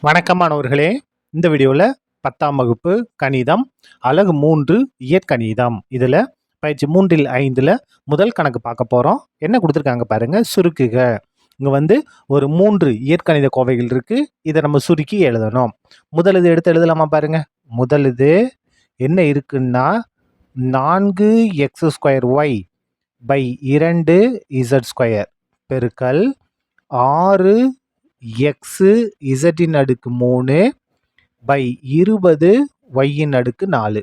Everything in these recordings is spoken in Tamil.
வணக்கம் மாணவர்களே. இந்த வீடியோவில் 10ஆம் வகுப்பு கணிதம் அலகு 3 இயற்கணிதம் இதில் பயிற்சி 3-5 முதல் கணக்கு பார்க்க போகிறோம். என்ன கொடுத்துருக்காங்க பாருங்க, சுருக்குக. இங்கே ஒரு 3 இயற்கணித கோவைகள் இருக்கு. இதை நம்ம சுருக்கி எழுதணும். முதல் இது எடுத்து எழுதலாமா பாருங்க. முதல் இது என்ன இருக்குன்னா 4x² பை 2z² பெருக்கல் 6 x z-3 பை 20 y-4.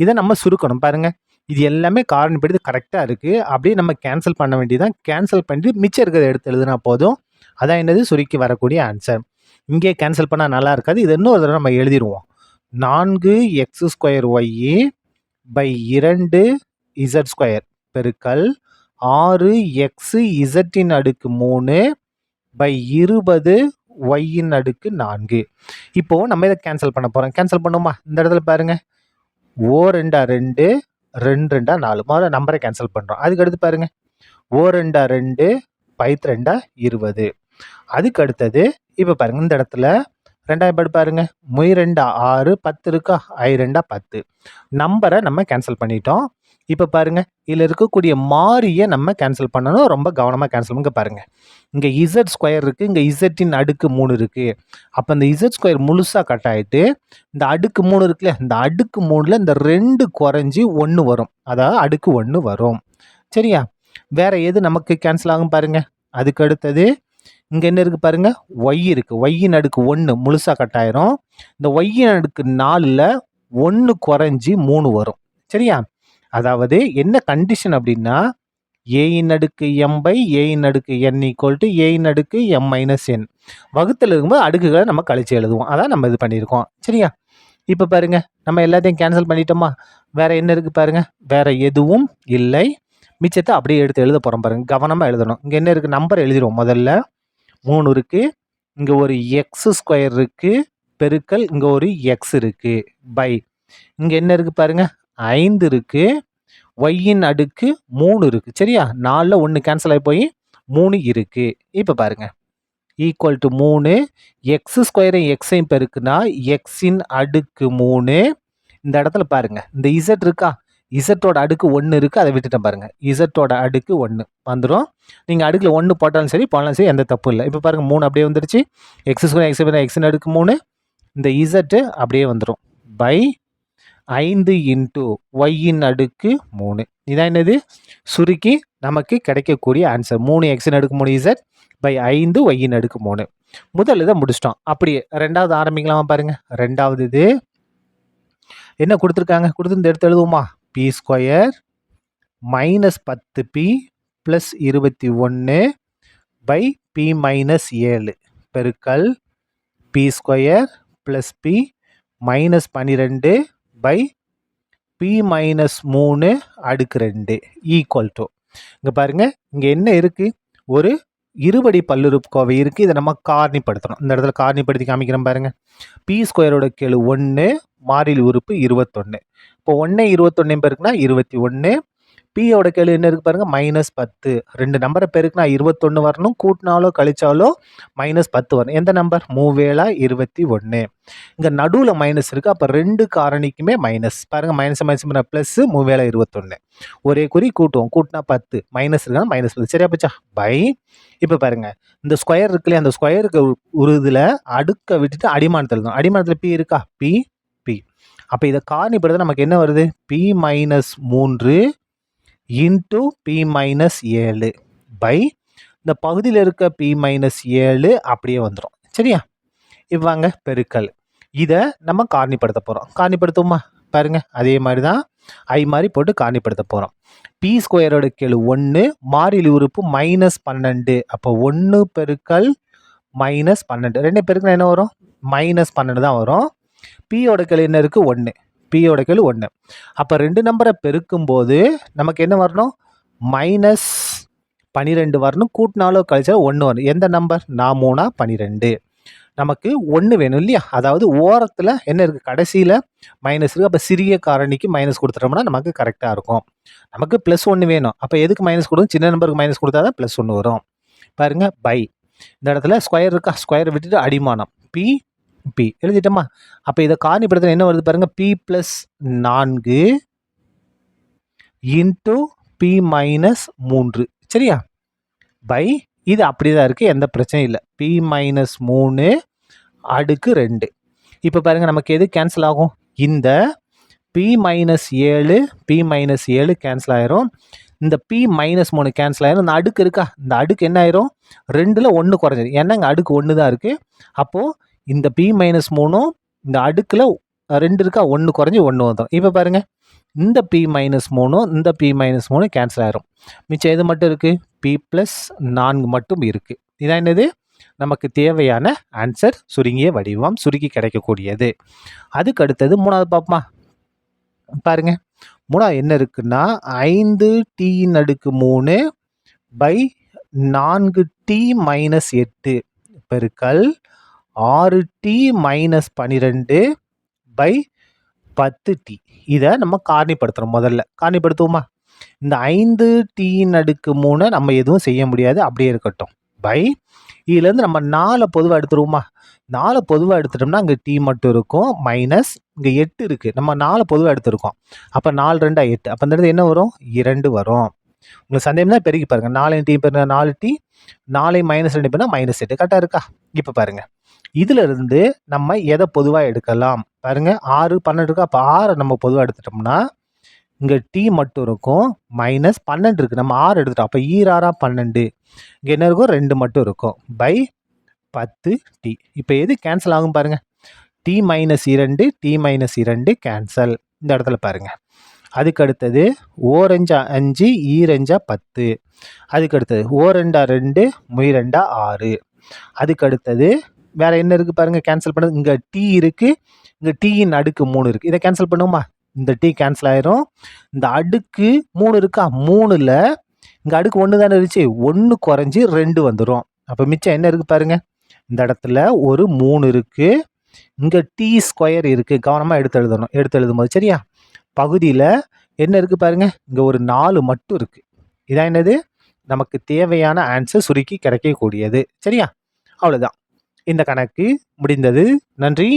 இதை நம்ம சுருக்கணும் பாருங்க. இது எல்லாமே காரணிப்படுத்தி கரெக்டாக இருக்குது. அப்படியே நம்ம கேன்சல் பண்ண வேண்டியதான். கேன்சல் பண்ணிட்டு மிச்சம் இருக்கிறத எடுத்து எழுதுனா போதும். அதான் என்னது சுருக்கி வரக்கூடிய ஆன்சர். இங்கே கேன்சல் பண்ணால் நல்லா இருக்காது. இது இன்னொரு தடவை நம்ம எழுதிடுவோம். 4x² பை 2z² பெருக்கல் 6x z-3 பை 20 y-4. இப்போ நம்ம இதை கேன்சல் பண்ண போகிறோம். கேன்சல் பண்ணுமா? இந்த இடத்துல பாருங்க, ஓ 2 2, 2 2 4. முதல்ல நம்பரை கேன்சல் பண்ணுறோம். அதுக்கு அடுத்து பாருங்க, ஓ 2 2, 5 2 20. அதுக்கு அடுத்தது இப்போ பாருங்க, இந்த இடத்துல 2 பாருங்க, மொய் 2 6, 10 இருக்கா, 2 10. நம்பரை நம்ம கேன்சல் பண்ணிட்டோம். இப்போ பாருங்க, இதில் இருக்கக்கூடிய மாறியை நம்ம கேன்சல் பண்ணணும். ரொம்ப கவனமாக கேன்சல் பண்ணுங்க. பாருங்க, இங்கே z² இருக்குது, இங்கே z-3 இருக்குது. அப்போ இந்த z² முழுசாக கட் ஆகிட்டு இந்த அடுக்கு 3 இருக்குல்ல, இந்த அடுக்கு 3ல் இந்த 2 குறைஞ்சி 1 வரும். அதாவது அடுக்கு 1 வரும். சரியா? வேற எது நமக்கு கேன்சல் ஆகும் பாருங்க. அதுக்கு அடுத்தது இங்கே என்ன இருக்குது பாருங்க, y இருக்குது. y-1 முழுசாக கட் ஆயிரும். இந்த y-4ல் 1 குறைஞ்சி 3 வரும். சரியா? அதாவது என்ன கண்டிஷன் அப்படின்னா, a⁻m பை a⁻n a⁻m-n வகுத்தில் இருக்கும்போது அடுக்குகளை நம்ம கழிச்சு எழுதுவோம். அதான் நம்ம இது பண்ணியிருக்கோம். சரியா? இப்போ பாருங்க, நம்ம எல்லாத்தையும் கேன்சல் பண்ணிட்டோமா? வேற என்ன இருக்குது பாருங்க, வேற எதுவும் இல்லை. மிச்சத்தை அப்படியே எடுத்து எழுத போகிறோம் பாருங்க. கவனமாக எழுதணும். இங்கே என்ன இருக்குது, நம்பர் எழுதிடுவோம். முதல்ல 3 இருக்குது, இங்கே ஒரு x² இருக்குது பெருக்கல் இங்கே ஒரு x இருக்குது பை இங்கே என்ன இருக்குது பாருங்க, 5 இருக்குது, y-3 இருக்குது. சரியா? 4ல் 1 கேன்சல் ஆகி போய் 3 இருக்குது. இப்போ பாருங்க, ஈக்குவல் டு 3, x² x-ஐயும் பெருக்குனா x-3. இந்த இடத்துல பாருங்க, இந்த z இருக்கா, z-ஓட அடுக்கு 1 இருக்குது. அதை விட்டுட்டேன் பாருங்க. z-ஓட அடுக்கு 1 வந்துடும். நீங்கள் அடுக்கில் 1 போட்டாலும் சரி போனாலும் சரி எந்த தப்பும் இல்லை. இப்போ பாருங்க, 3 அப்படியே வந்துடுச்சு. x² x-3 இந்த z அப்படியே வந்துடும் பை 5 இன்ட்டு y-3. இதான் என்னது சுருக்கி நமக்கு கிடைக்கக்கூடிய answer. 3x-3 z by 5 y-3. முதல் இதை முடிச்சிட்டோம். அப்படியே ரெண்டாவது ஆரம்பிக்கலாமா பாருங்க. ரெண்டாவது இது என்ன கொடுத்துருக்காங்க, கொடுத்து எடுத்து எழுதுவோமா? p² minus 10p plus 21 by p-7 பெருக்கல் p² plus p minus 12 by p-3 அடுக்கு 2 ஈக்குவல் டு. இங்கே பாருங்க, இங்கே என்ன இருக்குது, ஒரு இருபடி பல்லுறுப்புக்கோவை இருக்குது. இதை நம்ம காரணிப்படுத்தணும். இந்த இடத்துல காரணிப்படுத்தி காமிக்கிறோம் பாருங்க. p² கெழு 1, மாறிலி உறுப்பு 21. இப்போ 1 21 பெருக்குனா 21. p-யோட கெழு என்ன இருக்குது பாருங்க, -10. 2 நம்பரை பெருக்குனா 21 வரணும். கூட்டினாலோ கழிச்சாலோ -10 வரும். எந்த நம்பர்? 3 21. இங்கே நடுவில் மைனஸ் இருக்குது. அப்போ 2 காரணிக்குமே மைனஸ். பாருங்கள், மைனஸ் ப்ளஸ் 3 21. ஒரே குறி கூட்டுவோம். கூட்டினா 10, மைனஸ் இருக்குன்னா -10. சரியா போச்சா? பை இப்போ பாருங்க, இந்த ஸ்கொயர் இருக்குல்லையா, அந்த ஸ்கொயருக்கு ஒரு இதில் அடுக்க விட்டுட்டு அடிமானத்தில் எழுதணும். அடிமானத்தில் p இருக்கா, p அப்போ இதை காரணிப்படுத்த நமக்கு என்ன வருது, p-3 இன்ட்டு p-7 பை இந்த பகுதியில் இருக்க p-7 அப்படியே வந்துடும். சரியா? இவ்வாங்க பெருக்கல். இதை நம்ம காரணிப்படுத்த போகிறோம். காரணிப்படுத்துவோமா? பாருங்க, அதே மாதிரி தான் ஐ மாதிரி போட்டு காரணிப்படுத்த போகிறோம். p² கெழு 1, மாறிலி உறுப்பு -12. அப்போ 1 பெருக்கல் -12. 2 பெருக்குனா என்ன வரும்? -12 தான் வரும். p-யோட கெழு என்ன இருக்குது? 1. p-யோட கெழு 1. அப்போ 2 நம்பரை பெருக்கும்போது நமக்கு என்ன வரணும்? -12 வரணும். கூட்டினாலோ கழிச்சாலும் 1 வரும். எந்த நம்பர்? 4 12. நமக்கு 1 வேணும் இல்லையா? அதாவது ஓரத்தில் என்ன இருக்குது, கடைசியில் மைனஸ் இருக்குது. அப்போ சிறிய காரணிக்கு மைனஸ் கொடுத்துட்டோம்னா நமக்கு கரெக்டாக இருக்கும். நமக்கு +1 வேணும். அப்போ எதுக்கு மைனஸ் கொடுக்கும்? சின்ன நம்பருக்கு மைனஸ் கொடுத்தா தான் +1 வரும். பாருங்க, பை இந்த இடத்துல ஸ்கொயர் இருக்கா, ஸ்கொயர் விட்டுட்டு அடிமானம் p பி எழுதிட்டோமா? அப்போ இதை காரணிப்படுத்தினா என்ன வருது பாருங்க, P plus 4 into P minus 3 சரியா? பை இது அப்படிதான் இருக்குது, எந்த பிரச்சனையும் இல்லை. பி மைனஸ் 3 அடுக்கு 2. இப்போ பாருங்கள் நமக்கு எது கேன்சல் ஆகும்? இந்த P minus 7 P minus 7 cancel ஆயிரும். இந்த பி மைனஸ் 3 கேன்சல் ஆயிரும். இந்த அடுக்கு இருக்கா, இந்த அடுக்கு என்ன ஆயிரும்? 2ல் 1 குறைஞ்சிடும். ஏன்னா இங்கே அடுக்கு 1 தான் இருக்குது. அப்போது இந்த பி மைனஸ் 3ம் இந்த அடுக்கில் 2 இருக்கா, 1 குறைஞ்சி 1 வந்துடும். இப்போ பாருங்கள் இந்த பி மைனஸ் 3ம் இந்த பி மைனஸ் 3 கேன்சல் ஆயிரும். மிச்சம் எது மட்டும் இருக்குது? பி ப்ளஸ் 4 மட்டும் இருக்குது. இதான் என்னது? நமக்கு தேவையான ஆன்சர், சுருங்கிய வடிவம், சுருக்கி கிடைக்கக்கூடியது. அதுக்கு அடுத்தது மூணாவது பார்ப்போமா? பாருங்க மூணாவது என்ன இருக்குன்னா 5t3 பை 4t மைனஸ் 8 பெருக்கல் 6t மைனஸ் 12 பை 10t. இதை நம்ம காரணிப்படுத்துகிறோம். முதல்ல காரணிப்படுத்துவோமா? இந்த 5t3 நம்ம எதுவும் செய்ய முடியாது, அப்படியே இருக்கட்டும். பை இதுலேருந்து நம்ம 4 பொதுவாக எடுத்துருவோமா? 4 பொதுவாக எடுத்துட்டோம்னா அங்கே டி மட்டும் இருக்கும். மைனஸ் இங்கே 8 இருக்குது, நம்ம 4 பொதுவாக எடுத்துருக்கோம். அப்போ 4 2 8. அப்போ இந்த இடத்துல என்ன வரும்? 2 வரும். உங்களுக்கு சந்தேகம் தான் பெருக்கி பாருங்கள். 4 டி பெருங்க 4t, 4 மைனஸ் 2 பேர்னா மைனஸ் 8. கரெக்டாக இருக்கா? இப்போ பாருங்கள் இதிலிருந்து நம்ம எதை பொதுவாக எடுக்கலாம்? பாருங்கள் 6 12 இருக்கா, அப்போ 6 நம்ம பொதுவாக எடுத்துட்டோம்னா இங்கே டி மட்டும் இருக்கும். மைனஸ் 12 இருக்குது, நம்ம 6 எடுத்துட்டோம். அப்போ 6 12. இங்கே என்ன இருக்கும்? 2 மட்டும் இருக்கும். By 10t. இப்போ எது கேன்சல் ஆகும் பாருங்கள்? D minus 2 D minus 2 cancel. இந்த இடத்துல பாருங்கள். அதுக்கு அடுத்தது ஓரஞ்சா 5 ஈரஞ்சா 10. அதுக்கு அடுத்தது ஓரெண்டா 2 முயரெண்டா 6. அதுக்கு அடுத்தது வேறு என்ன இருக்குது பாருங்கள்? கேன்சல் பண்ணது இங்கே டி இருக்குது, இங்கே டீயின் அடுக்கு 3 இருக்குது. இதை கேன்சல் பண்ணுவோமா? இந்த டி கேன்சல் ஆயிரும். இந்த அடுக்கு 3 இருக்கா, 3ல் இங்கே அடுக்கு 1 தானே இருந்துச்சு, 1 குறைஞ்சி 2 வந்துடும். அப்போ மிச்சம் என்ன இருக்குது பாருங்கள்? இந்த இடத்துல ஒரு 3 இருக்குது, இங்கே டி ஸ்கொயர் இருக்குது. கவனமாக எடுத்து எழுதணும். எடுத்து எழுதும்போது சரியா? பகுதியில் என்ன இருக்குது பாருங்கள்? இங்கே ஒரு 4 மட்டும் இருக்குது. இதான் என்னது? நமக்கு தேவையான ஆன்சர், சுருக்கி கிடைக்கக்கூடியது. சரியா? அவ்வளோதான். இந்த கணக்கு முடிந்தது. நன்றி.